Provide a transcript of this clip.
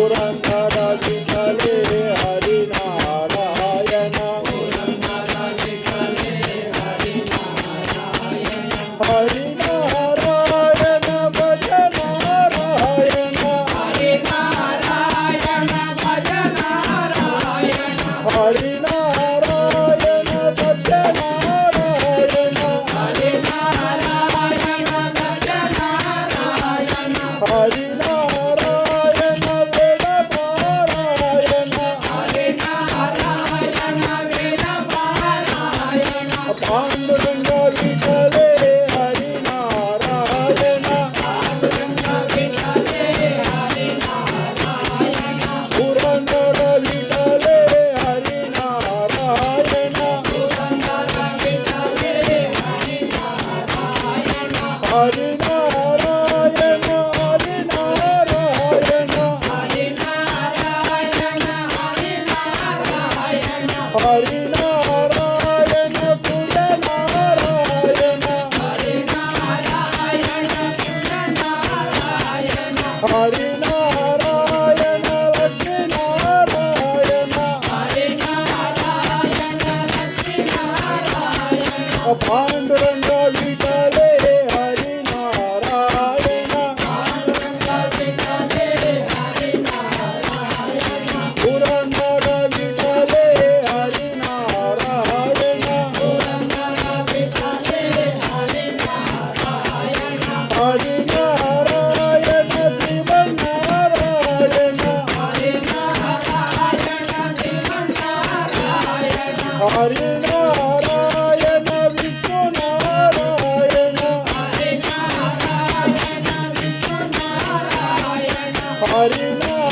पुरंदर विठले हरि नारायण हरि नारायण भज नारायण हरि नारायण भज नारायण हरि नारायण भज नारायण हरि नारायण भज नारायण हरि नारायण वेद पारायण हरि नारायण वेद पारायण पांडुरंग विठले हरि नारायण पांडुरंग विठले हरि नारायण पुरंदर विठले हरि नारायण पुरंदर विठले हरि नारायण हरि नारायण हरि नारायण हरि नारायण हरि नारायण हरि नारायण पुर नारायण हरि नारायण पुर नारायण हरि नारायण लक्ष्मी नारायण हरि नारायण लक्ष्मी नारायण पांडुरंग विठले हरि नारायण पांडुरंग विठले हरि नारायण पुरंदर विठले हरि नारायण पुरंदर विठले हरि नारायण हरि नारायण जीवन नारायण हरि नारायण जीवन नारायण हरि नारायण विष्णु नारायण हरि नारायण विष्णु नारायण हरि नारायण